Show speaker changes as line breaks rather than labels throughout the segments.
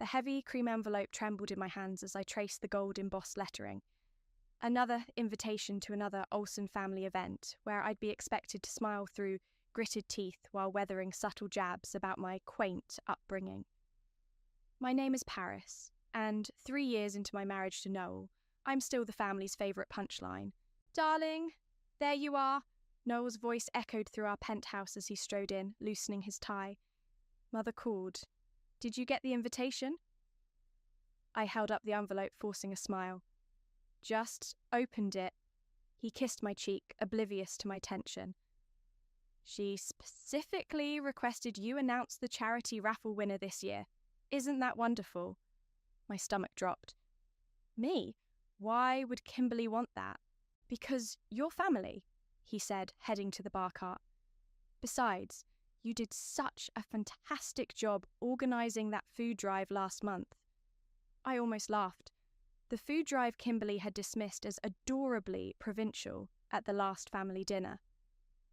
The heavy cream envelope trembled in my hands as I traced the gold embossed lettering. Another invitation to another Olsen family event, where I'd be expected to smile through gritted teeth while weathering subtle jabs about my quaint upbringing. My name is Paris, and 3 years into my marriage to Noel, I'm still the family's favourite punchline. "Darling, there you are." Noel's voice echoed through our penthouse as he strode in, loosening his tie. Mother called. "Did you get the invitation?" I held up the envelope, forcing a smile. "Just opened it." He kissed my cheek, oblivious to my tension. "She specifically requested you announce the charity raffle winner this year. Isn't that wonderful?" My stomach dropped. "Me? Why would Kimberly want that?" "Because you're family," he said, heading to the bar cart. "Besides, you did such a fantastic job organising that food drive last month." I almost laughed. The food drive Kimberly had dismissed as adorably provincial at the last family dinner.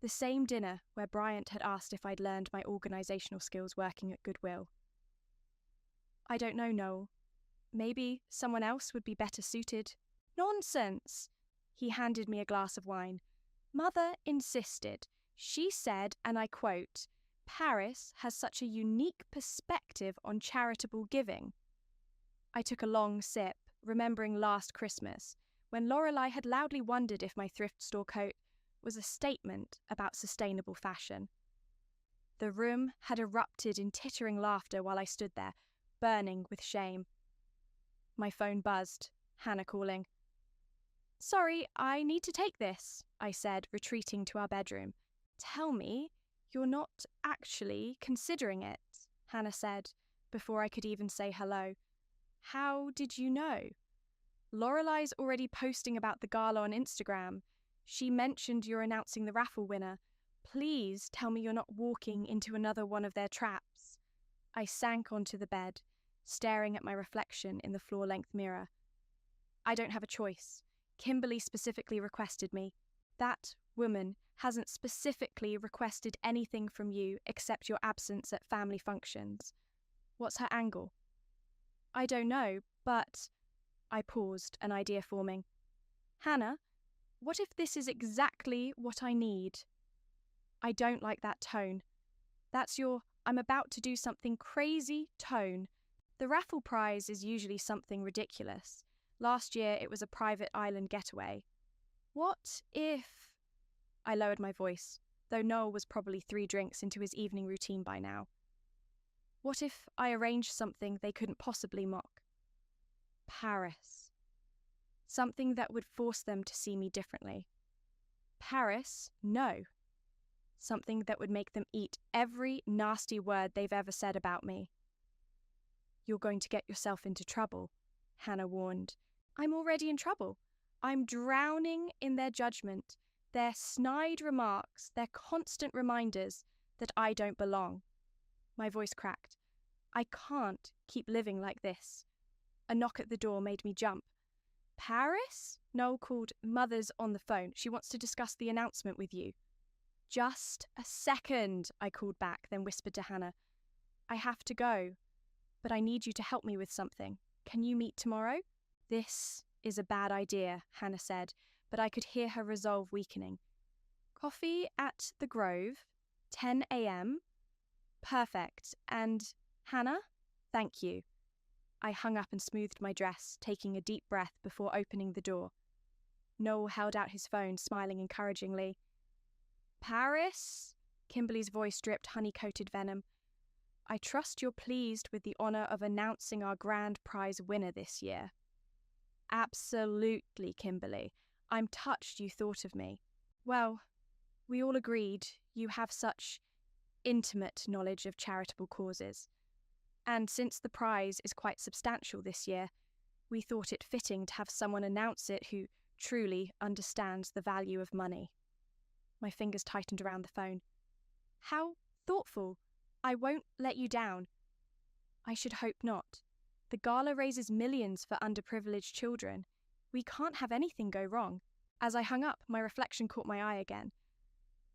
The same dinner where Bryant had asked if I'd learned my organisational skills working at Goodwill. "I don't know, Noel. Maybe someone else would be better suited." "Nonsense!" He handed me a glass of wine. "Mother insisted. She said, and I quote, 'Paris has such a unique perspective on charitable giving.'" I took a long sip, remembering last Christmas, when Lorelei had loudly wondered if my thrift store coat was a statement about sustainable fashion. The room had erupted in tittering laughter while I stood there, burning with shame. My phone buzzed, Hannah calling. "Sorry, I need to take this," I said, retreating to our bedroom. "Tell me you're not actually considering it," Hannah said, before I could even say hello. "How did you know?" "Lorelei's already posting about the gala on Instagram. She mentioned you're announcing the raffle winner. Please tell me you're not walking into another one of their traps." I sank onto the bed, staring at my reflection in the floor-length mirror. "I don't have a choice. Kimberly specifically requested me. That woman hasn't specifically requested anything from you except your absence at family functions. What's her angle?" "I don't know, but..." I paused, an idea forming. "Hannah, what if this is exactly what I need?" "I don't like that tone. That's your 'I'm about to do something crazy' tone. The raffle prize is usually something ridiculous. Last year it was a private island getaway. What if..." I lowered my voice, though Noel was probably 3 drinks into his evening routine by now. "What if I arranged something they couldn't possibly mock?" Paris. Something that would force them to see me differently. Paris, no. Something that would make them eat every nasty word they've ever said about me. "You're going to get yourself into trouble," Hannah warned. "I'm already in trouble. I'm drowning in their judgment, their snide remarks, their constant reminders that I don't belong." My voice cracked. "I can't keep living like this." A knock at the door made me jump. "Paris?" Noel called. "Mother's on the phone. She wants to discuss the announcement with you." "Just a second," I called back, then whispered to Hannah. "I have to go, but I need you to help me with something. Can you meet tomorrow?" "This is a bad idea," Hannah said, but I could hear her resolve weakening. "Coffee at the Grove, 10 a.m. Perfect. And Hannah, thank you." I hung up and smoothed my dress, taking a deep breath before opening the door. Noel held out his phone, smiling encouragingly. "Paris?" Kimberly's voice dripped honey-coated venom. "I trust you're pleased with the honour of announcing our grand prize winner this year." "Absolutely, Kimberly. I'm touched you thought of me." "Well, we all agreed you have such intimate knowledge of charitable causes. And since the prize is quite substantial this year, we thought it fitting to have someone announce it who truly understands the value of money." My fingers tightened around the phone. "How thoughtful. I won't let you down." "I should hope not. The gala raises millions for underprivileged children. We can't have anything go wrong." As I hung up, my reflection caught my eye again.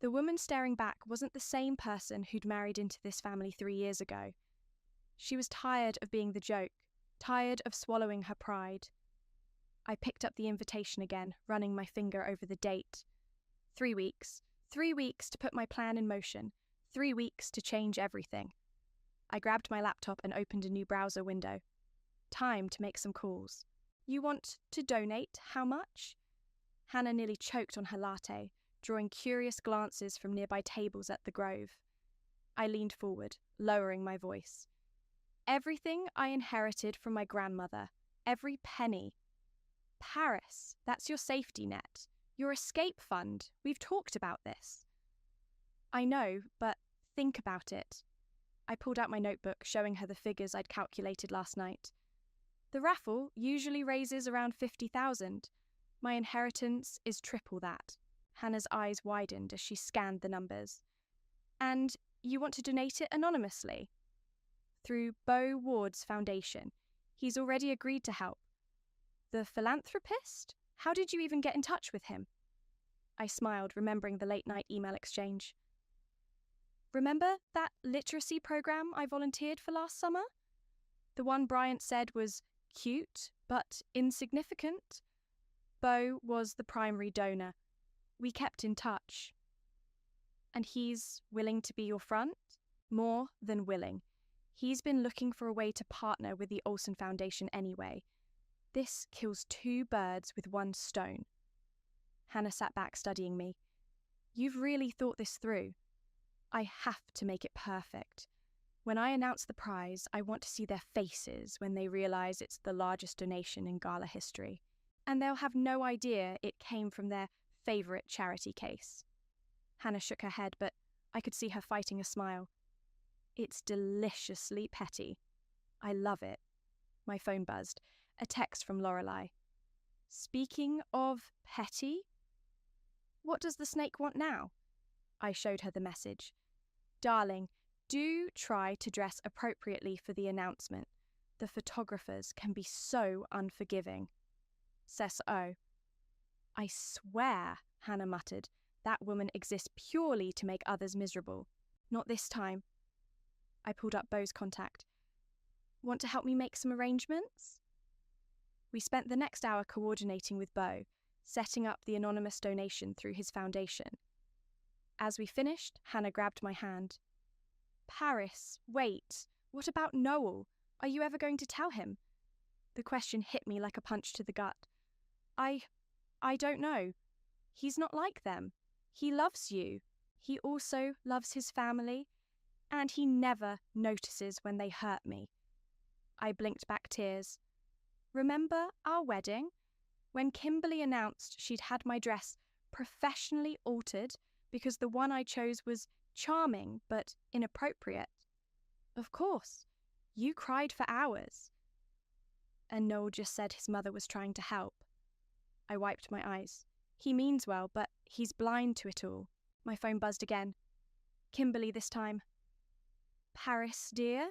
The woman staring back wasn't the same person who'd married into this family 3 years ago. She was tired of being the joke, tired of swallowing her pride. I picked up the invitation again, running my finger over the date. 3 weeks. 3 weeks to put my plan in motion. 3 weeks to change everything. I grabbed my laptop and opened a new browser window. Time to make some calls. You want to donate how much? Hannah nearly choked on her latte, drawing curious glances from nearby tables at the Grove. I leaned forward, lowering my voice. Everything I inherited from my grandmother. Every penny. Paris, that's your safety net. Your escape fund. We've talked about this. I know, but think about it. I pulled out my notebook, showing her the figures I'd calculated last night. The raffle usually raises around 50,000. My inheritance is triple that. Hannah's eyes widened as she scanned the numbers. And you want to donate it anonymously? Through Beau Ward's foundation. He's already agreed to help. The philanthropist? How did you even get in touch with him? I smiled, remembering the late-night email exchange. Remember that literacy program I volunteered for last summer? The one Bryant said was cute, but insignificant? Beau was the primary donor. We kept in touch. And he's willing to be your front? More than willing. He's been looking for a way to partner with the Olsen Foundation anyway. This kills 2 birds with 1 stone. Hannah sat back studying me. You've really thought this through. I have to make it perfect. When I announce the prize, I want to see their faces when they realise it's the largest donation in gala history. And they'll have no idea it came from their favourite charity case. Hannah shook her head, but I could see her fighting a smile. It's deliciously petty. I love it. My phone buzzed. A text from Lorelei. Speaking of petty, what does the snake want now? I showed her the message. Darling, do try to dress appropriately for the announcement. The photographers can be so unforgiving. Cess O. I swear, Hannah muttered, that woman exists purely to make others miserable. Not this time. I pulled up Beau's contact. Want to help me make some arrangements? We spent the next hour coordinating with Beau, setting up the anonymous donation through his foundation. As we finished, Hannah grabbed my hand. Paris, wait, what about Noel? Are you ever going to tell him? The question hit me like a punch to the gut. I don't know. He's not like them. He loves you. He also loves his family, and he never notices when they hurt me. I blinked back tears. Remember our wedding? When Kimberly announced she'd had my dress professionally altered because the one I chose was charming but inappropriate. Of course. You cried for hours. And Noel just said his mother was trying to help. I wiped my eyes. He means well, but he's blind to it all. My phone buzzed again. Kimberly this time. Paris, dear,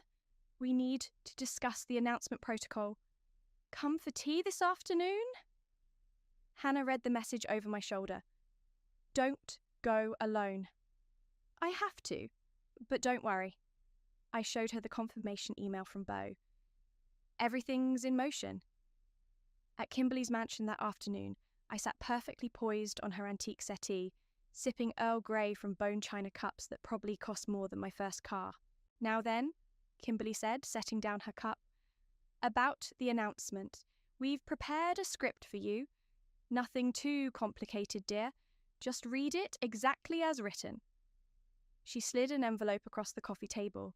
we need to discuss the announcement protocol. Come for tea this afternoon? Hannah read the message over my shoulder. Don't go alone. I have to, but don't worry. I showed her the confirmation email from Beau. Everything's in motion. At Kimberly's mansion that afternoon, I sat perfectly poised on her antique settee, sipping Earl Grey from bone china cups that probably cost more than my first car. Now then, Kimberly said, setting down her cup, about the announcement. We've prepared a script for you. Nothing too complicated, dear. Just read it exactly as written. She slid an envelope across the coffee table.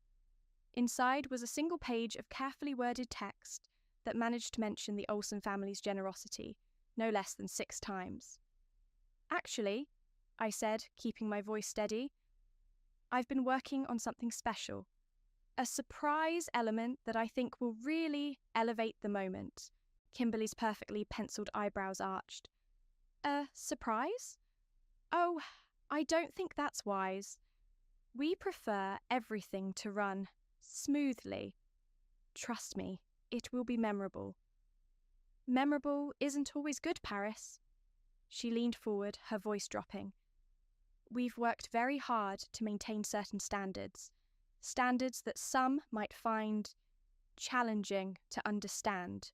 Inside was a single page of carefully worded text that managed to mention the Olsen family's generosity, no less than 6 times. Actually, I said, keeping my voice steady, I've been working on something special. A surprise element that I think will really elevate the moment. Kimberly's perfectly penciled eyebrows arched. A surprise? Oh, I don't think that's wise. We prefer everything to run smoothly. Trust me, it will be memorable. Memorable isn't always good, Paris. She leaned forward, her voice dropping. We've worked very hard to maintain certain standards. standards that some might find challenging to understand.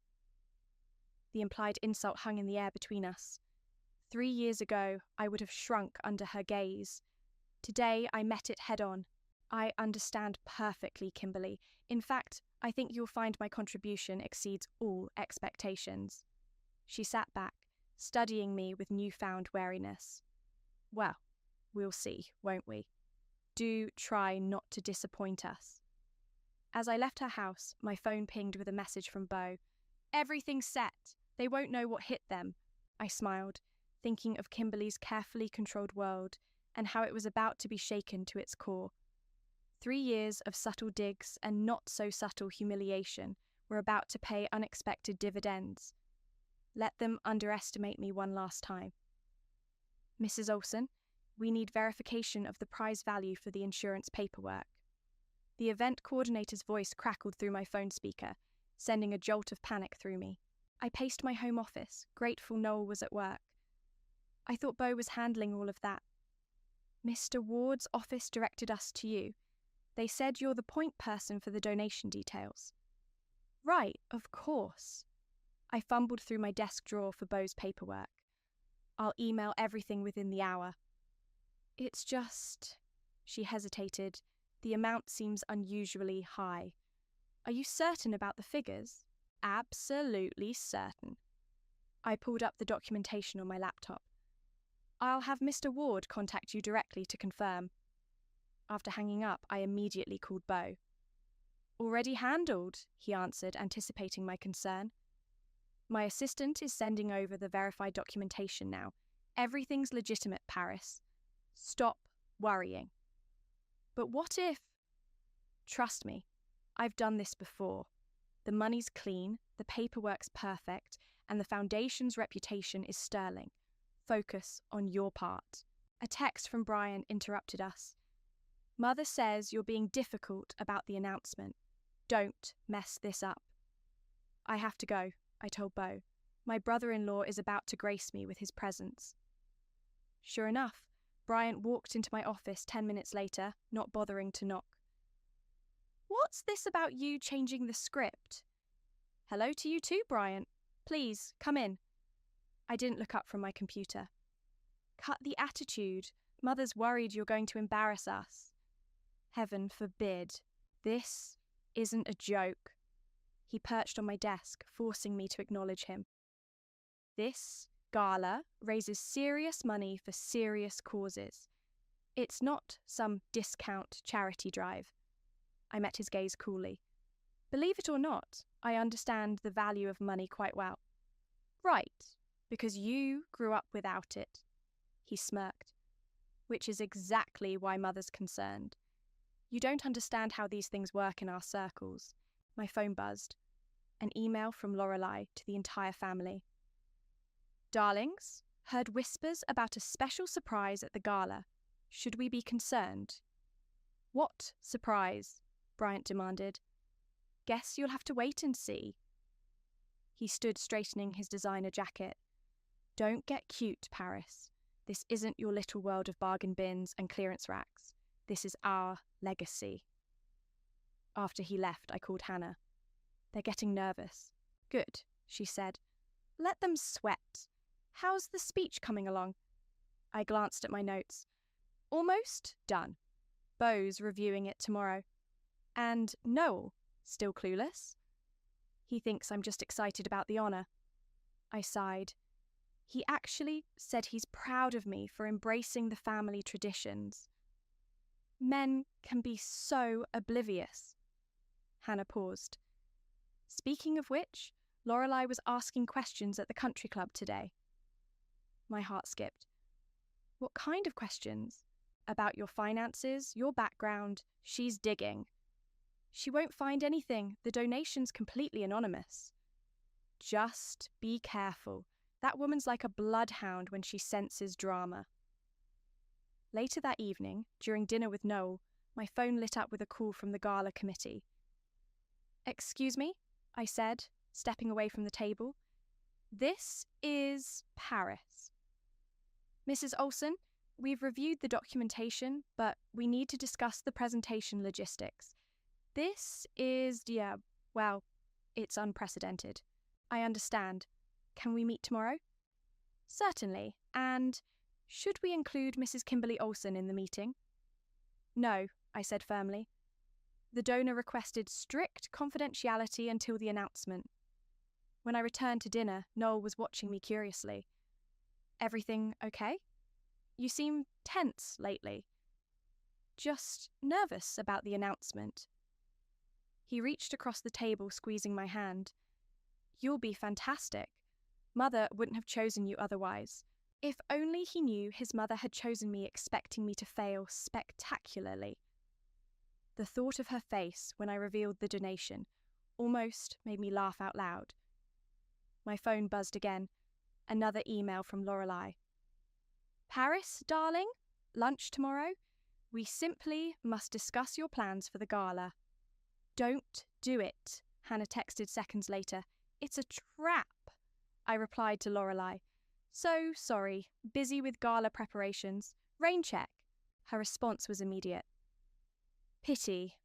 The implied insult hung in the air between us. 3 years ago, I would have shrunk under her gaze. Today, I met it head-on. I understand perfectly, Kimberly. In fact, I think you'll find my contribution exceeds all expectations. She sat back, studying me with newfound wariness. Well, we'll see, won't we? Do try not to disappoint us. As I left her house, my phone pinged with a message from Beau. Everything's set. They won't know what hit them. I smiled, thinking of Kimberly's carefully controlled world and how it was about to be shaken to its core. 3 years of subtle digs and not-so-subtle humiliation were about to pay unexpected dividends. Let them underestimate me one last time. Mrs. Olsen, we need verification of the prize value for the insurance paperwork. The event coordinator's voice crackled through my phone speaker, sending a jolt of panic through me. I paced my home office, grateful Noel was at work. I thought Beau was handling all of that. Mr. Ward's office directed us to you. They said you're the point person for the donation details. Right, of course. I fumbled through my desk drawer for Beau's paperwork. I'll email everything within the hour. It's just... She hesitated. The amount seems unusually high. Are you certain about the figures? Absolutely certain. I pulled up the documentation on my laptop. I'll have Mr. Ward contact you directly to confirm. After hanging up, I immediately called Beau. Already handled, he answered, anticipating my concern. My assistant is sending over the verified documentation now. Everything's legitimate, Paris. Stop worrying. But what if... Trust me, I've done this before. The money's clean, the paperwork's perfect, and the foundation's reputation is sterling. Focus on your part. A text from Brian interrupted us. Mother says you're being difficult about the announcement. Don't mess this up. I have to go, I told Beau. My brother-in-law is about to grace me with his presence. Sure enough, Bryant walked into my office 10 minutes later, not bothering to knock. What's this about you changing the script? Hello to you too, Bryant. Please, come in. I didn't look up from my computer. Cut the attitude. Mother's worried you're going to embarrass us. Heaven forbid. This isn't a joke. He perched on my desk, forcing me to acknowledge him. This gala raises serious money for serious causes. It's not some discount charity drive. I met his gaze coolly. Believe it or not, I understand the value of money quite well. Right, because you grew up without it. He smirked. Which is exactly why Mother's concerned. You don't understand how these things work in our circles. My phone buzzed. An email from Lorelei to the entire family. Darlings, heard whispers about a special surprise at the gala. Should we be concerned? What surprise? Bryant demanded. Guess you'll have to wait and see. He stood straightening his designer jacket. Don't get cute, Paris. This isn't your little world of bargain bins and clearance racks. This is our legacy. After he left, I called Hannah. They're getting nervous. Good, she said. Let them sweat. How's the speech coming along? I glanced at my notes. Almost done. Beau's reviewing it tomorrow. And Noel, still clueless? He thinks I'm just excited about the honour. I sighed. He actually said he's proud of me for embracing the family traditions. Men can be so oblivious. Hannah paused. Speaking of which, Lorelei was asking questions at the country club today. My heart skipped. What kind of questions? About your finances, your background. She's digging. She won't find anything. The donation's completely anonymous. Just be careful. That woman's like a bloodhound when she senses drama. Later that evening, during dinner with Noel, my phone lit up with a call from the gala committee. Excuse me, I said, stepping away from the table. This is Paris. Mrs. Olsen, we've reviewed the documentation, but we need to discuss the presentation logistics. This is, it's unprecedented. I understand. Can we meet tomorrow? Certainly. And should we include Mrs. Kimberly Olsen in the meeting? No, I said firmly. The donor requested strict confidentiality until the announcement. When I returned to dinner, Noel was watching me curiously. Everything okay? You seem tense lately. Just nervous about the announcement. He reached across the table, squeezing my hand. You'll be fantastic. Mother wouldn't have chosen you otherwise. If only he knew his mother had chosen me expecting me to fail spectacularly. The thought of her face when I revealed the donation almost made me laugh out loud. My phone buzzed again. Another email from Lorelei. Paris, darling? Lunch tomorrow? We simply must discuss your plans for the gala. Don't do it, Hannah texted seconds later. It's a trap, I replied to Lorelei. So sorry, busy with gala preparations. Rain check. Her response was immediate. Pity.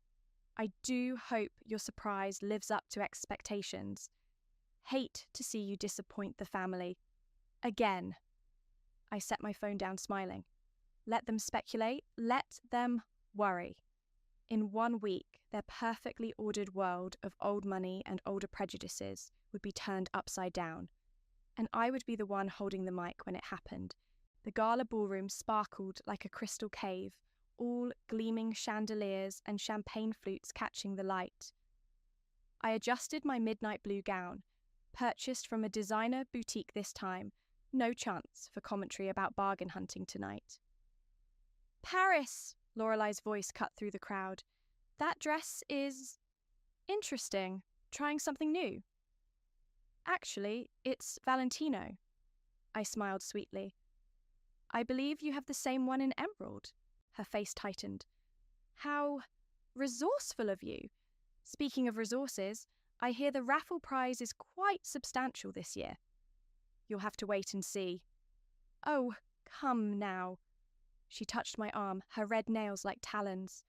I do hope your surprise lives up to expectations. Hate to see you disappoint the family. Again. I set my phone down, smiling. Let them speculate. Let them worry. In 1 week, their perfectly ordered world of old money and older prejudices would be turned upside down. And I would be the one holding the mic when it happened. The gala ballroom sparkled like a crystal cave, all gleaming chandeliers and champagne flutes catching the light. I adjusted my midnight blue gown, purchased from a designer boutique this time. No chance for commentary about bargain hunting tonight. Paris! Lorelei's voice cut through the crowd. That dress is interesting. Trying something new. Actually, it's Valentino. I smiled sweetly. I believe you have the same one in emerald. Her face tightened. How resourceful of you. Speaking of resources, I hear the raffle prize is quite substantial this year. You'll have to wait and see. Oh, come now. She touched my arm, her red nails like talons.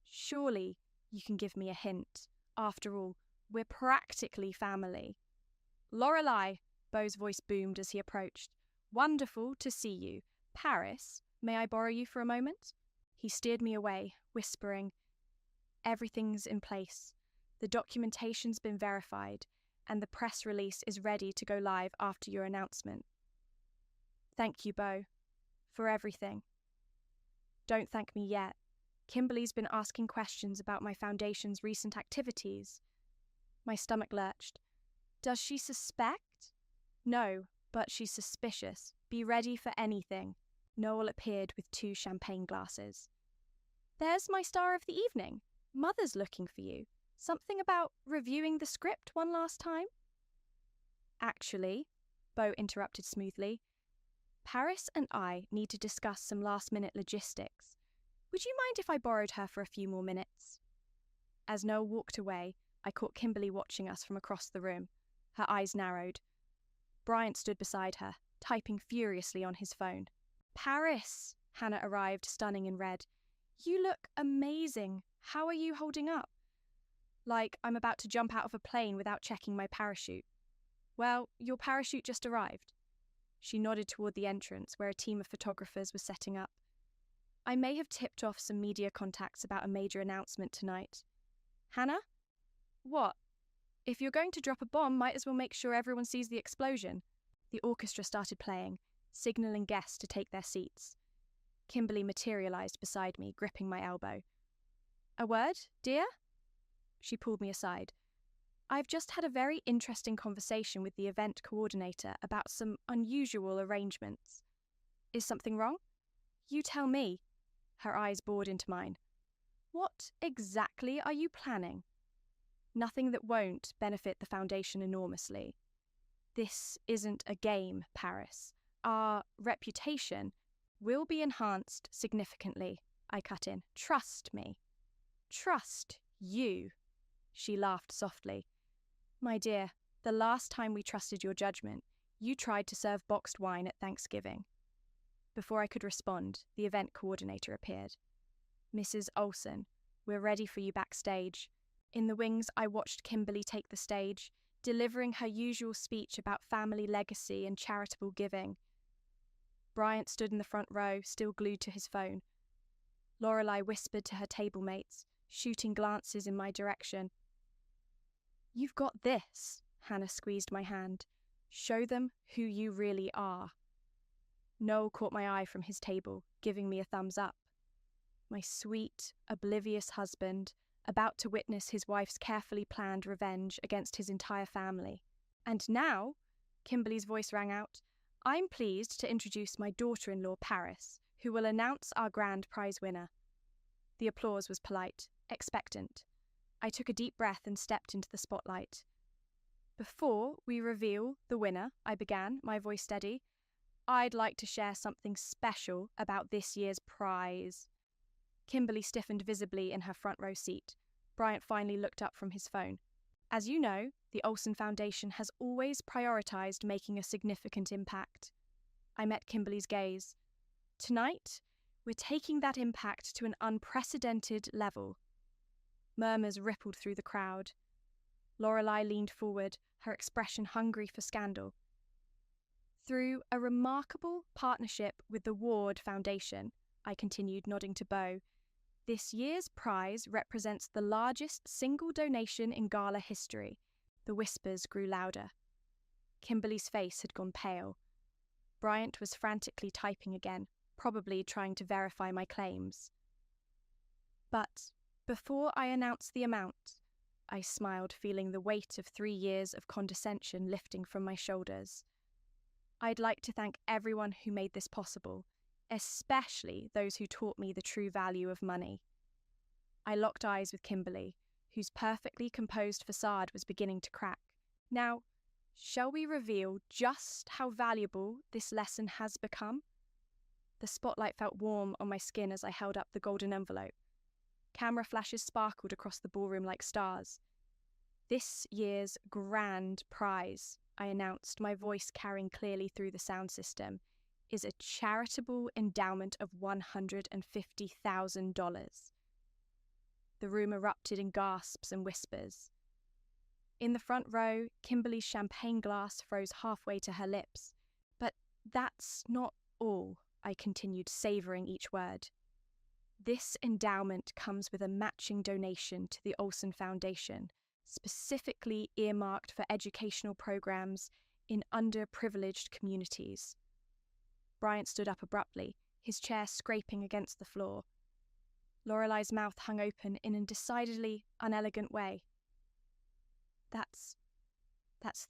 Surely you can give me a hint. After all, we're practically family. Lorelei, Beau's voice boomed as he approached. Wonderful to see you. Paris, may I borrow you for a moment? He steered me away, whispering, Everything's in place. The documentation's been verified, and the press release is ready to go live after your announcement. Thank you, Beau, for everything. Don't thank me yet. Kimberly's been asking questions about my foundation's recent activities. My stomach lurched. Does she suspect? No, but she's suspicious. Be ready for anything. Noel appeared with 2 champagne glasses. There's my star of the evening. Mother's looking for you. Something about reviewing the script one last time? Actually, Beau interrupted smoothly, Paris and I need to discuss some last-minute logistics. Would you mind if I borrowed her for a few more minutes? As Noel walked away, I caught Kimberly watching us from across the room. Her eyes narrowed. Bryant stood beside her, typing furiously on his phone. Paris! Hannah arrived, stunning in red. You look amazing. How are you holding up? Like I'm about to jump out of a plane without checking my parachute. Well, your parachute just arrived. She nodded toward the entrance, where a team of photographers was setting up. I may have tipped off some media contacts about a major announcement tonight. Hannah? What? If you're going to drop a bomb, might as well make sure everyone sees the explosion. The orchestra started playing, signaling guests to take their seats. Kimberly materialized beside me, gripping my elbow. A word, dear? She pulled me aside. I've just had a very interesting conversation with the event coordinator about some unusual arrangements. Is something wrong? You tell me. Her eyes bored into mine. What exactly are you planning? Nothing that won't benefit the foundation enormously. This isn't a game, Paris. Our reputation will be enhanced significantly, I cut in. Trust me. Trust you. She laughed softly. My dear, the last time we trusted your judgment, you tried to serve boxed wine at Thanksgiving. Before I could respond, the event coordinator appeared. "Mrs. Olsen, we're ready for you backstage." In the wings, I watched Kimberly take the stage, delivering her usual speech about family legacy and charitable giving. Bryant stood in the front row, still glued to his phone. Lorelei whispered to her table mates, shooting glances in my direction. "You've got this," Hannah squeezed my hand. "Show them who you really are." Noel caught my eye from his table, giving me a thumbs up. My sweet, oblivious husband, about to witness his wife's carefully planned revenge against his entire family. "And now," Kimberly's voice rang out, "I'm pleased to introduce my daughter-in-law, Paris, who will announce our grand prize winner." The applause was polite, expectant. I took a deep breath and stepped into the spotlight. "Before we reveal the winner," I began, my voice steady, "I'd like to share something special about this year's prize." Kimberly stiffened visibly in her front row seat. Bryant finally looked up from his phone. "As you know, the Olsen Foundation has always prioritized making a significant impact." I met Kimberly's gaze. "Tonight, we're taking that impact to an unprecedented level." Murmurs rippled through the crowd. Lorelei leaned forward, her expression hungry for scandal. "Through a remarkable partnership with the Ward Foundation," I continued, nodding to Beau, "this year's prize represents the largest single donation in gala history." The whispers grew louder. Kimberly's face had gone pale. Bryant was frantically typing again, probably trying to verify my claims. "But before I announce the amount," I smiled, feeling the weight of 3 years of condescension lifting from my shoulders, "I'd like to thank everyone who made this possible, especially those who taught me the true value of money." I locked eyes with Kimberly, whose perfectly composed facade was beginning to crack. "Now, shall we reveal just how valuable this lesson has become?" The spotlight felt warm on my skin as I held up the golden envelope. Camera flashes sparkled across the ballroom like stars. "This year's grand prize," I announced, my voice carrying clearly through the sound system, "is a charitable endowment of $150,000. The room erupted in gasps and whispers. In the front row, Kimberly's champagne glass froze halfway to her lips. "But that's not all," I continued, savouring each word. "This endowment comes with a matching donation to the Olsen Foundation, specifically earmarked for educational programs in underprivileged communities." Bryant stood up abruptly, his chair scraping against the floor. Lorelei's mouth hung open in a decidedly unelegant way. That's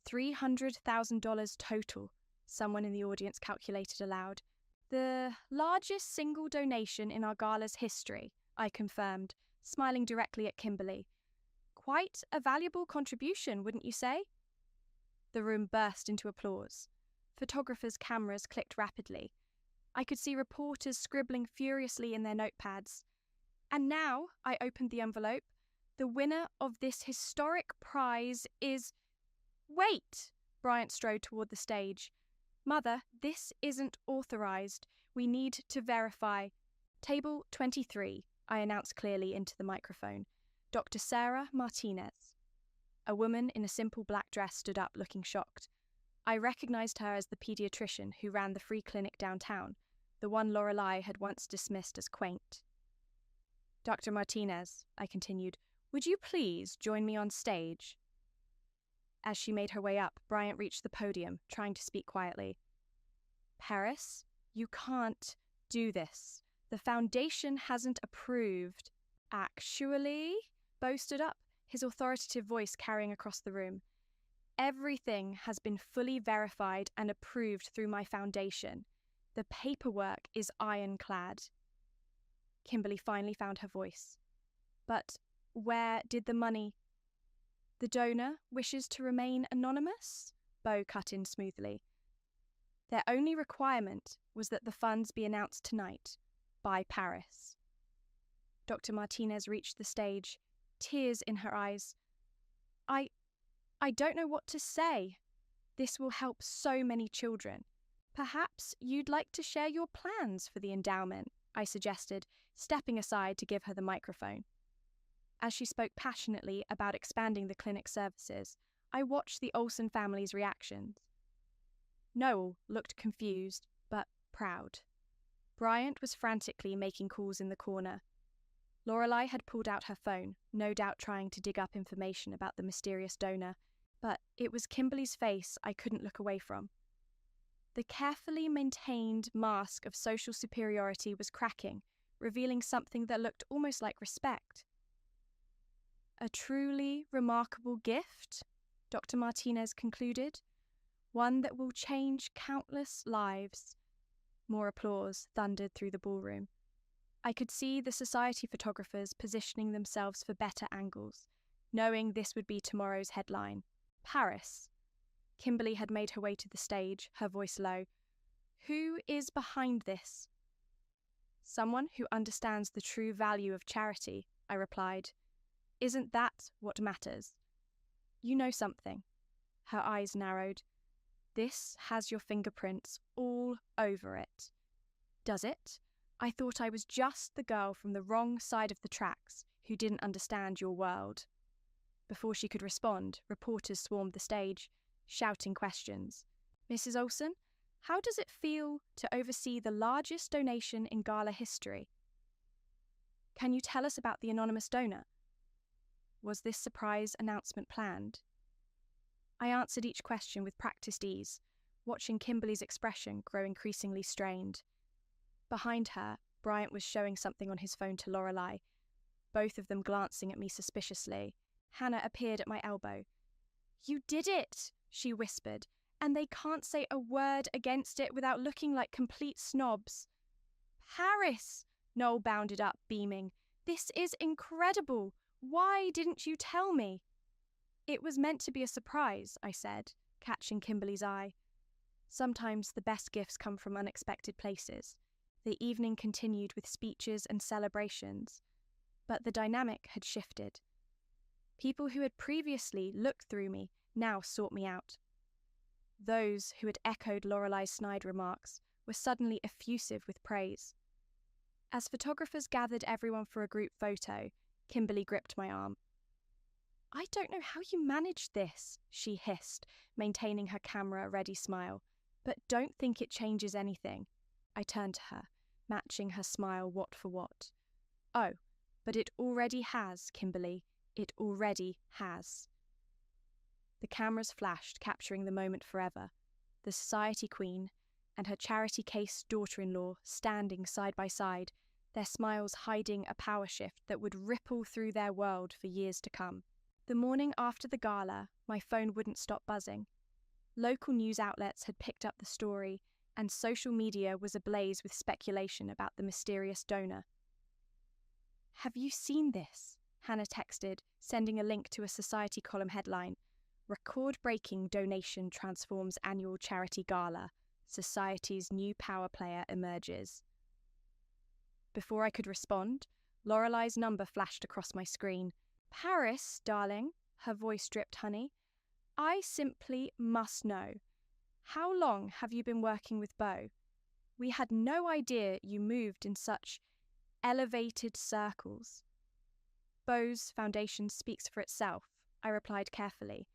$300,000 total," someone in the audience calculated aloud. "The largest single donation in our gala's history," I confirmed, smiling directly at Kimberly. "Quite a valuable contribution, wouldn't you say?" The room burst into applause. Photographers' cameras clicked rapidly. I could see reporters scribbling furiously in their notepads. "And now," I opened the envelope, "the winner of this historic prize is—" "Wait!" Bryant strode toward the stage. "Mother, this isn't authorized. We need to verify." "Table 23, I announced clearly into the microphone. "Dr. Sarah Martinez." A woman in a simple black dress stood up, looking shocked. I recognized her as the pediatrician who ran the free clinic downtown, the one Lorelei had once dismissed as quaint. "Dr. Martinez," I continued, "would you please join me on stage?" As she made her way up, Bryant reached the podium, trying to speak quietly. "Paris, you can't do this. The foundation hasn't approved." "Actually," Beau stood up, his authoritative voice carrying across the room, "everything has been fully verified and approved through my foundation. The paperwork is ironclad." Kimberly finally found her voice. "But where did the money—" "The donor wishes to remain anonymous," Beau cut in smoothly. "Their only requirement was that the funds be announced tonight, by Paris." Dr. Martinez reached the stage, tears in her eyes. I don't know what to say. This will help so many children. Perhaps you'd like to share your plans for the endowment, I suggested, stepping aside to give her the microphone. As she spoke passionately about expanding the clinic services, I watched the Olsen family's reactions. Noel looked confused, but proud. Bryant was frantically making calls in the corner. Lorelei had pulled out her phone, no doubt trying to dig up information about the mysterious donor, but it was Kimberly's face I couldn't look away from. The carefully maintained mask of social superiority was cracking, revealing something that looked almost like respect. A truly remarkable gift, Dr. Martinez concluded, one that will change countless lives. More applause thundered through the ballroom. I could see the society photographers positioning themselves for better angles, knowing this would be tomorrow's headline. Paris. Kimberly had made her way to the stage, her voice low. Who is behind this? Someone who understands the true value of charity, I replied. Isn't that what matters? You know something. Her eyes narrowed. This has your fingerprints all over it. Does it? I thought I was just the girl from the wrong side of the tracks who didn't understand your world. Before she could respond, reporters swarmed the stage, shouting questions. Mrs. Olsen, how does it feel to oversee the largest donation in gala history? Can you tell us about the anonymous donor? Was this surprise announcement planned? I answered each question with practiced ease, watching Kimberly's expression grow increasingly strained. Behind her, Bryant was showing something on his phone to Lorelei, both of them glancing at me suspiciously. Hannah appeared at my elbow. You did it, she whispered, and they can't say a word against it without looking like complete snobs. Paris! Noel bounded up, beaming. This is incredible! Why didn't you tell me? It was meant to be a surprise, I said, catching Kimberly's eye. Sometimes the best gifts come from unexpected places. The evening continued with speeches and celebrations, but the dynamic had shifted. People who had previously looked through me now sought me out. Those who had echoed Lorelei's snide remarks were suddenly effusive with praise. As photographers gathered everyone for a group photo, Kimberly gripped my arm. I don't know how you managed this, she hissed, maintaining her camera-ready smile. But don't think it changes anything. I turned to her, matching her smile watt for watt. Oh, but it already has, Kimberly. It already has. The cameras flashed, capturing the moment forever. The society queen and her charity case daughter-in-law standing side by side, their smiles hiding a power shift that would ripple through their world for years to come. The morning after the gala, my phone wouldn't stop buzzing. Local news outlets had picked up the story, and social media was ablaze with speculation about the mysterious donor. Have you seen this? Hannah texted, sending a link to a society column headline. Record-breaking donation transforms annual charity gala. Society's new power player emerges. Before I could respond, Lorelei's number flashed across my screen. Paris, darling, her voice dripped honey. I simply must know. How long have you been working with Beau? We had no idea you moved in such elevated circles. Beau's foundation speaks for itself, I replied carefully.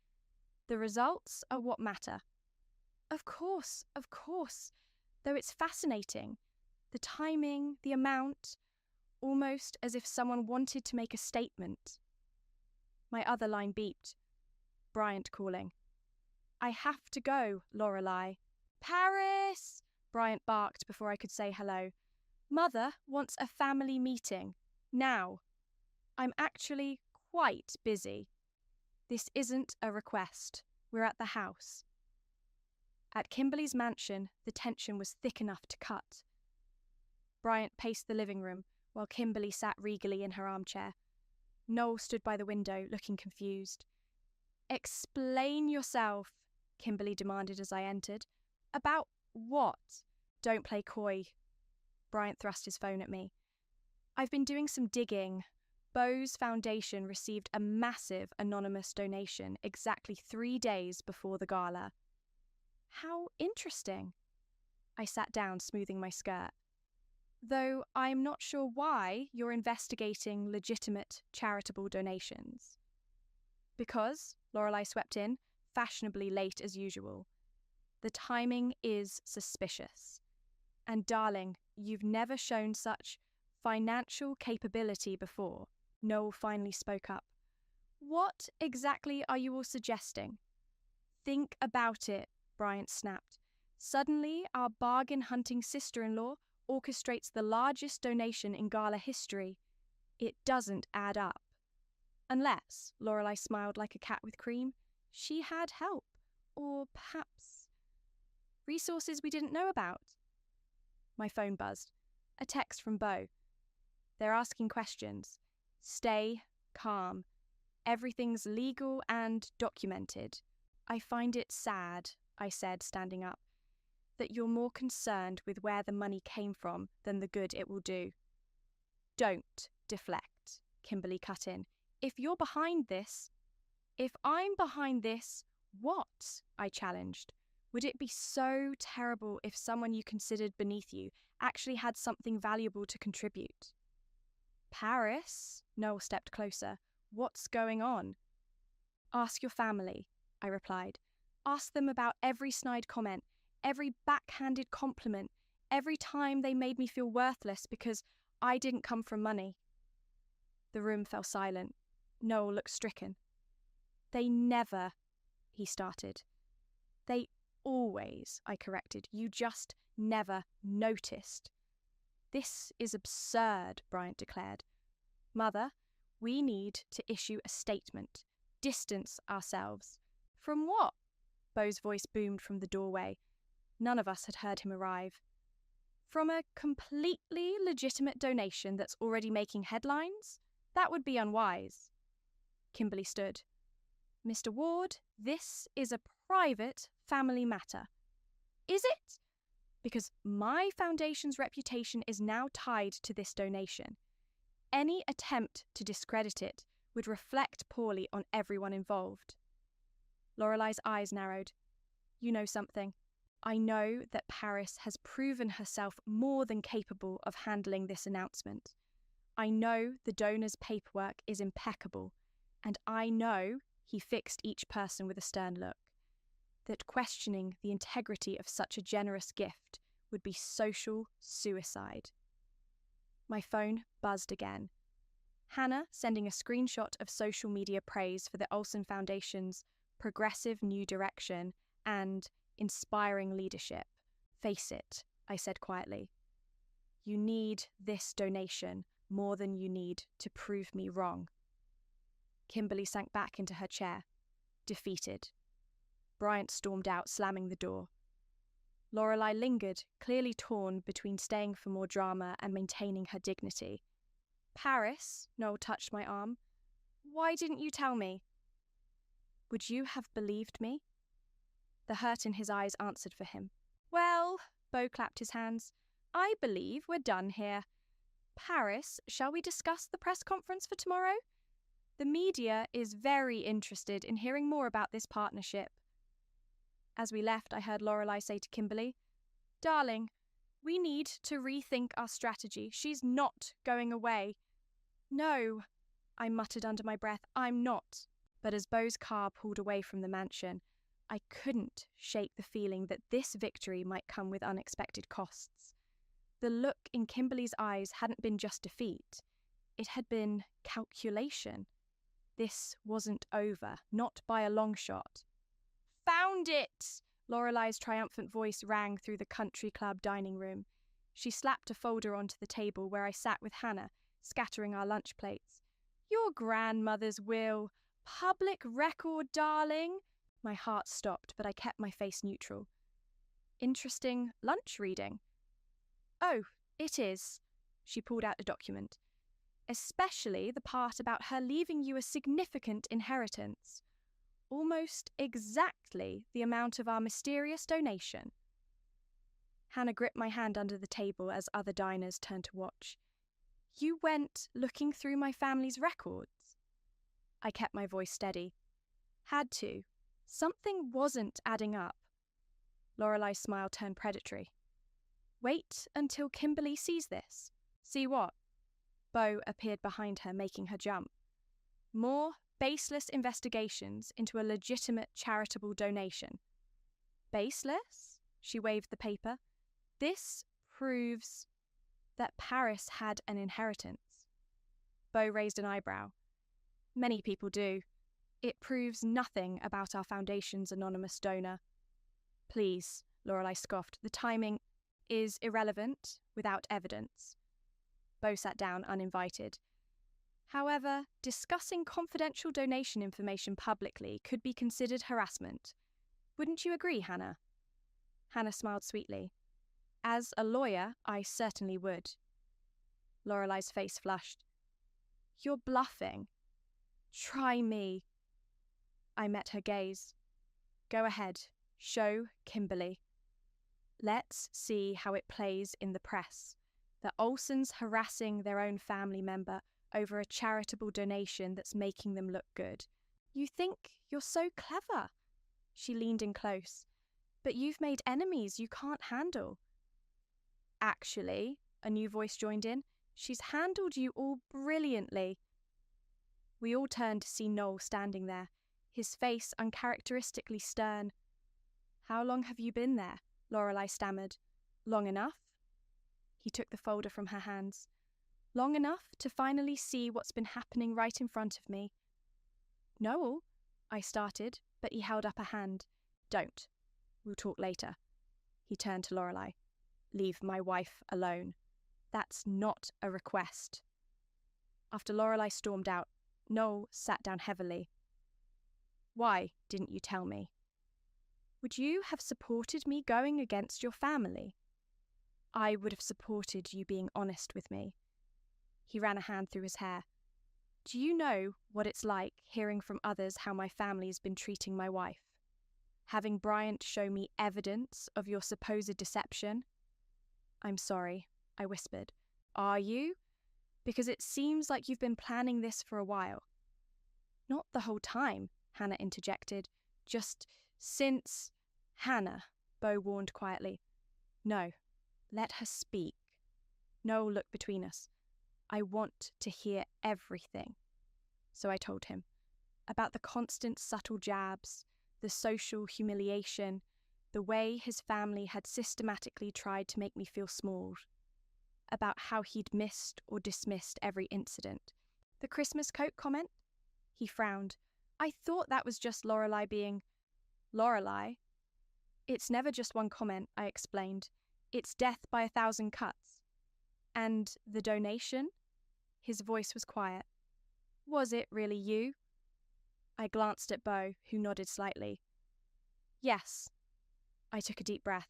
The results are what matter. Of course, though it's fascinating. The timing, the amount, almost as if someone wanted to make a statement. My other line beeped. Bryant calling. I have to go, Lorelei. Paris! Bryant barked before I could say hello. Mother wants a family meeting. Now. I'm actually quite busy. This isn't a request. We're at the house. At Kimberly's mansion, the tension was thick enough to cut. Bryant paced the living room, while Kimberly sat regally in her armchair. Noel stood by the window, looking confused. Explain yourself, Kimberly demanded as I entered. About what? Don't play coy. Bryant thrust his phone at me. I've been doing some digging. Beau's foundation received a massive anonymous donation exactly 3 days before the gala. How interesting. I sat down, smoothing my skirt. Though I'm not sure why you're investigating legitimate charitable donations. Because, Lorelei swept in, fashionably late as usual. The timing is suspicious. And darling, you've never shown such financial capability before. Noel finally spoke up. What exactly are you all suggesting? Think about it, Bryant snapped. Suddenly, our bargain-hunting sister-in-law orchestrates the largest donation in gala history. It doesn't add up. Unless, Lorelei smiled like a cat with cream, she had help. Or perhaps resources we didn't know about. My phone buzzed. A text from Beau. They're asking questions. Stay calm. Everything's legal and documented. I find it sad, I said, standing up, that you're more concerned with where the money came from than the good it will do. Don't deflect, Kimberly cut in. If you're behind this... If I'm behind this, what? I challenged. Would it be so terrible if someone you considered beneath you actually had something valuable to contribute? Paris? Noel stepped closer. What's going on? Ask your family, I replied. Ask them about every snide comment, every backhanded compliment, every time they made me feel worthless because I didn't come from money. The room fell silent. Noel looked stricken. They never, he started. They always, I corrected. You just never noticed. This is absurd, Bryant declared. Mother, we need to issue a statement. Distance ourselves. From what? Beau's voice boomed from the doorway. None of us had heard him arrive. From a completely legitimate donation that's already making headlines? That would be unwise. Kimberly stood. Mr. Ward, this is a private family matter. Is it? Because my foundation's reputation is now tied to this donation. Any attempt to discredit it would reflect poorly on everyone involved. Lorelei's eyes narrowed. You know something. I know that Paris has proven herself more than capable of handling this announcement. I know the donor's paperwork is impeccable, and I know, he fixed each person with a stern look, that questioning the integrity of such a generous gift would be social suicide. My phone buzzed again. Hannah sending a screenshot of social media praise for the Olsen Foundation's progressive new direction and inspiring leadership. Face it, I said quietly. You need this donation more than you need to prove me wrong. Kimberly sank back into her chair, defeated. Bryant stormed out, slamming the door. Lorelei lingered, clearly torn between staying for more drama and maintaining her dignity. Paris, Noel touched my arm. Why didn't you tell me? Would you have believed me? The hurt in his eyes answered for him. Well, Beau clapped his hands, I believe we're done here. Paris, shall we discuss the press conference for tomorrow? The media is very interested in hearing more about this partnership. As we left, I heard Lorelei say to Kimberly, Darling, we need to rethink our strategy. She's not going away. No, I muttered under my breath, I'm not. But as Beau's car pulled away from the mansion, I couldn't shake the feeling that this victory might come with unexpected costs. The look in Kimberly's eyes hadn't been just defeat. It had been calculation. This wasn't over, not by a long shot. Found it! Lorelei's triumphant voice rang through the country club dining room. She slapped a folder onto the table where I sat with Hannah, scattering our lunch plates. Your grandmother's will. Public record, darling. My heart stopped, but I kept my face neutral. Interesting lunch reading. Oh, it is. She pulled out a document. Especially the part about her leaving you a significant inheritance. Almost exactly the amount of our mysterious donation. Hannah gripped my hand under the table as other diners turned to watch. You went looking through my family's records? I kept my voice steady. Had to. Something wasn't adding up. Lorelei's smile turned predatory. Wait until Kimberly sees this. See what? Bo appeared behind her, making her jump. More baseless investigations into a legitimate charitable donation. Baseless? She waved the paper. This proves that Paris had an inheritance. Bo raised an eyebrow. Many people do. It proves nothing about our foundation's anonymous donor. Please, Lorelei scoffed, the timing is irrelevant without evidence. Bo sat down uninvited. However, discussing confidential donation information publicly could be considered harassment. Wouldn't you agree, Hannah? Hannah smiled sweetly. As a lawyer, I certainly would. Lorelei's face flushed. You're bluffing. Try me. I met her gaze. Go ahead, show Kimberly. Let's see how it plays in the press. The Olsons harassing their own family member over a charitable donation that's making them look good. You think you're so clever. She leaned in close. But you've made enemies you can't handle. Actually, a new voice joined in, she's handled you all brilliantly. We all turned to see Noel standing there, his face uncharacteristically stern. How long have you been there? Lorelei stammered. Long enough? He took the folder from her hands. Long enough to finally see what's been happening right in front of me. Noel, I started, but he held up a hand. Don't. We'll talk later. He turned to Lorelei. Leave my wife alone. That's not a request. After Lorelei stormed out, Noel sat down heavily. Why didn't you tell me? Would you have supported me going against your family? I would have supported you being honest with me. He ran a hand through his hair. Do you know what it's like hearing from others how my family's been treating my wife? Having Bryant show me evidence of your supposed deception? I'm sorry, I whispered. Are you? Because it seems like you've been planning this for a while. Not the whole time, Hannah interjected. Just since... Hannah, Bo warned quietly. No, let her speak. Noel looked between us. I want to hear everything. So I told him. About the constant subtle jabs, the social humiliation, the way his family had systematically tried to make me feel small. About how he'd missed or dismissed every incident. The Christmas coat comment? He frowned. I thought that was just Lorelei being... Lorelei? It's never just one comment, I explained. It's death by 1,000 cuts. And the donation? His voice was quiet. Was it really you? I glanced at Bo, who nodded slightly. Yes. I took a deep breath.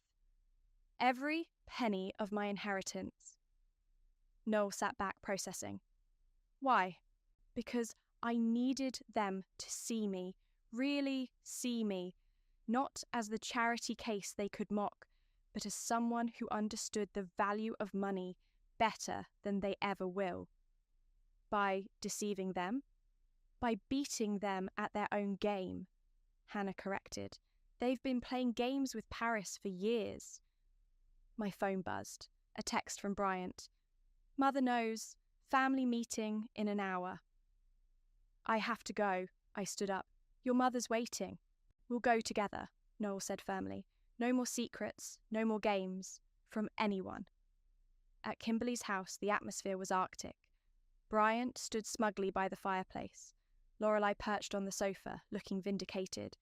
Every penny of my inheritance. Noel sat back, processing. Why? Because I needed them to see me, really see me, not as the charity case they could mock, but as someone who understood the value of money better than they ever will. By deceiving them? By beating them at their own game, Hannah corrected. They've been playing games with Paris for years. My phone buzzed. A text from Bryant. Mother knows. Family meeting in an hour. I have to go. I stood up. Your mother's waiting. We'll go together, Noel said firmly. No more secrets, no more games, from anyone. At Kimberly's house, the atmosphere was arctic. Bryant stood smugly by the fireplace. Lorelei perched on the sofa, looking vindicated.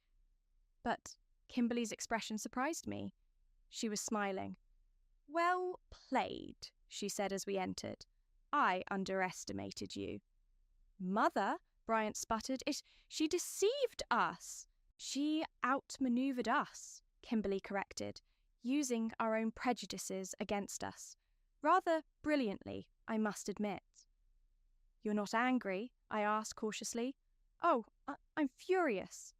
But Kimberly's expression surprised me. She was smiling. Well played, she said as we entered. I underestimated you. Mother, Bryant sputtered. She deceived us. She outmaneuvered us, Kimberly corrected, using our own prejudices against us. Rather brilliantly, I must admit. You're not angry? I asked cautiously. Oh, I'm furious.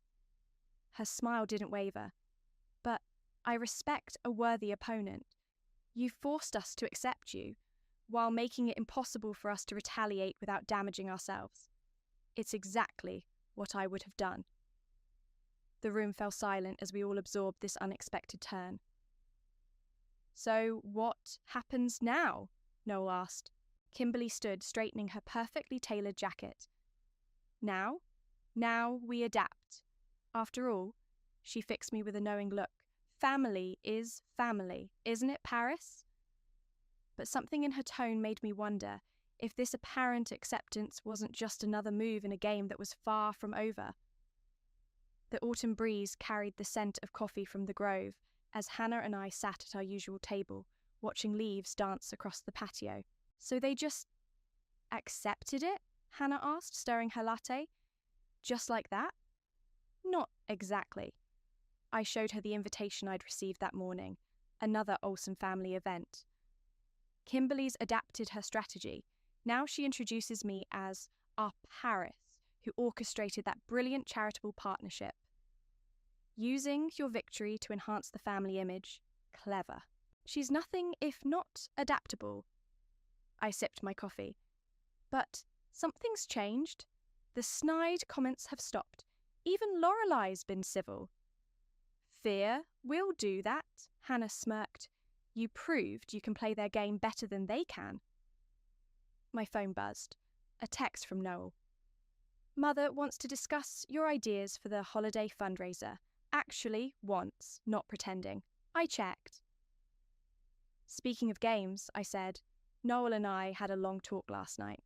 Her smile didn't waver. But I respect a worthy opponent. You forced us to accept you, while making it impossible for us to retaliate without damaging ourselves. It's exactly what I would have done. The room fell silent as we all absorbed this unexpected turn. So what happens now? Noel asked. Kimberly stood, straightening her perfectly tailored jacket. Now we adapt. After all, she fixed me with a knowing look. Family is family, isn't it, Paris? But something in her tone made me wonder if this apparent acceptance wasn't just another move in a game that was far from over. The autumn breeze carried the scent of coffee from the grove as Hannah and I sat at our usual table, watching leaves dance across the patio. So they just accepted it? Hannah asked, stirring her latte. Just like that? Not exactly. I showed her the invitation I'd received that morning, another Olsen family event. Kimberly's adapted her strategy. Now she introduces me as our Paris, who orchestrated that brilliant charitable partnership. Using your victory to enhance the family image. Clever. She's nothing if not adaptable. I sipped my coffee. But something's changed. The snide comments have stopped. Even Lorelei's been civil. Fear will do that, Hannah smirked. You proved you can play their game better than they can. My phone buzzed. A text from Noel. Mother wants to discuss your ideas for the holiday fundraiser. Actually wants, not pretending. I checked. Speaking of games, I said, Noel and I had a long talk last night.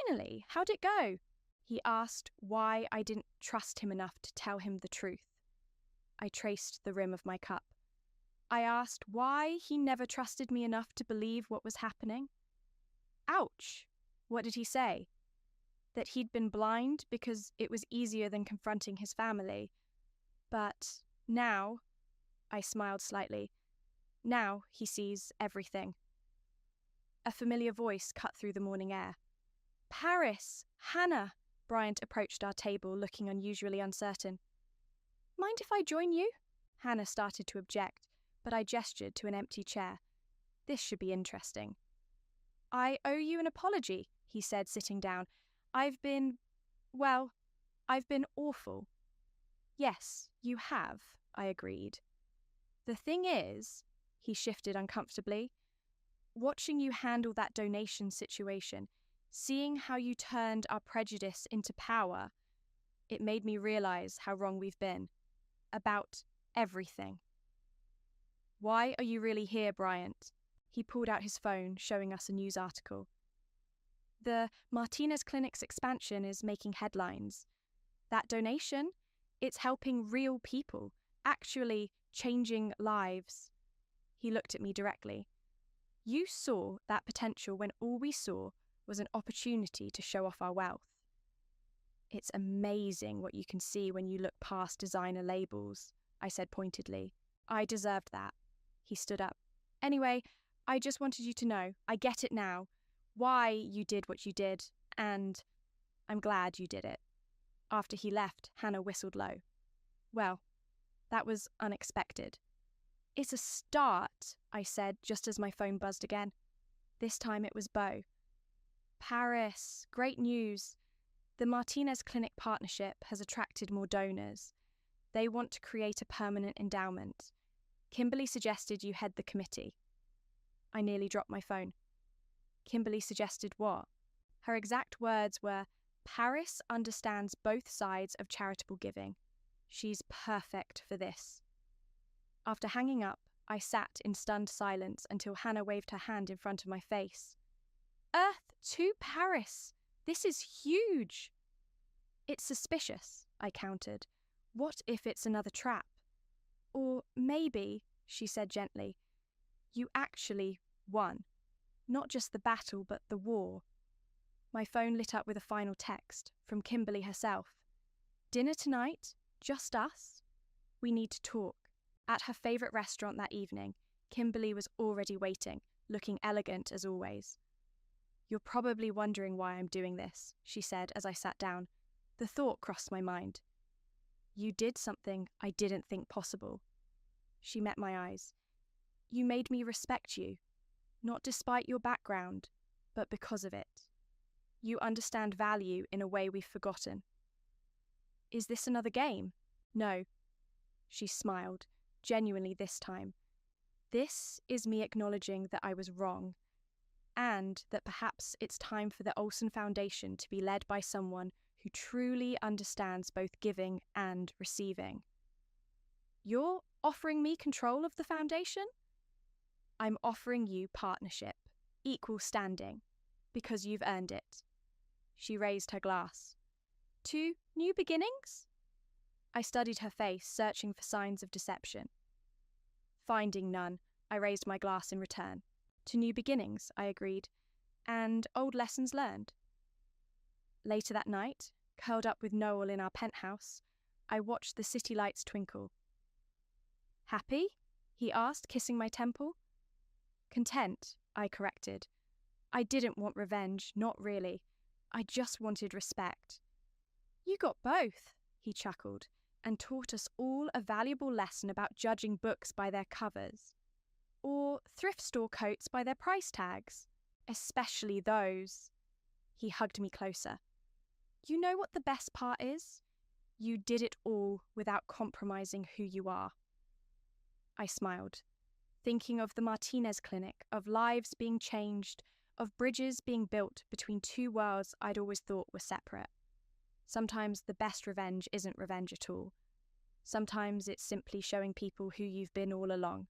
Finally, how'd it go? He asked why I didn't trust him enough to tell him the truth. I traced the rim of my cup. I asked why he never trusted me enough to believe what was happening. Ouch! What did he say? That he'd been blind because it was easier than confronting his family. But now, I smiled slightly, now he sees everything. A familiar voice cut through the morning air. Paris! Hannah! Bryant approached our table, looking unusually uncertain. Mind if I join you? Hannah started to object, but I gestured to an empty chair. This should be interesting. I owe you an apology, he said, sitting down. I've been awful. Yes, you have, I agreed. The thing is, he shifted uncomfortably, watching you handle that donation situation, seeing how you turned our prejudice into power, it made me realize how wrong we've been. About everything. Why are you really here, Bryant? He pulled out his phone, showing us a news article. The Martinez Clinic's expansion is making headlines. That donation, it's helping real people, actually changing lives. He looked at me directly. You saw that potential when all we saw was an opportunity to show off our wealth. It's amazing what you can see when you look past designer labels, I said pointedly. I deserved that. He stood up. Anyway, I just wanted you to know, I get it now, why you did what you did, and I'm glad you did it. After he left, Hannah whistled low. Well, that was unexpected. It's a start, I said, just as my phone buzzed again. This time it was Beau. Paris, great news. The Martinez Clinic partnership has attracted more donors. They want to create a permanent endowment. Kimberly suggested you head the committee. I nearly dropped my phone. Kimberly suggested what? Her exact words were, Paris understands both sides of charitable giving. She's perfect for this. After hanging up, I sat in stunned silence until Hannah waved her hand in front of my face. Earth to Paris! This is huge! It's suspicious, I countered. What if it's another trap? Or maybe, she said gently, you actually won. Not just the battle, but the war. My phone lit up with a final text from Kimberly herself. Dinner tonight? Just us? We need to talk. At her favourite restaurant that evening, Kimberly was already waiting, looking elegant as always. You're probably wondering why I'm doing this, she said as I sat down. The thought crossed my mind. You did something I didn't think possible. She met my eyes. You made me respect you, not despite your background, but because of it. You understand value in a way we've forgotten. Is this another game? No. She smiled, genuinely this time. This is me acknowledging that I was wrong, and that perhaps it's time for the Olsen Foundation to be led by someone who truly understands both giving and receiving. You're offering me control of the foundation? I'm offering you partnership, equal standing, because you've earned it. She raised her glass. To new beginnings? I studied her face, searching for signs of deception. Finding none, I raised my glass in return. To new beginnings, I agreed, and old lessons learned. Later that night, curled up with Noel in our penthouse, I watched the city lights twinkle. Happy? He asked, kissing my temple. Content, I corrected. I didn't want revenge, not really. I just wanted respect. You got both, he chuckled, and taught us all a valuable lesson about judging books by their covers, or thrift store coats by their price tags, especially those. He hugged me closer. You know what the best part is? You did it all without compromising who you are. I smiled, thinking of the Martinez Clinic, of lives being changed, of bridges being built between two worlds I'd always thought were separate. Sometimes the best revenge isn't revenge at all. Sometimes it's simply showing people who you've been all along.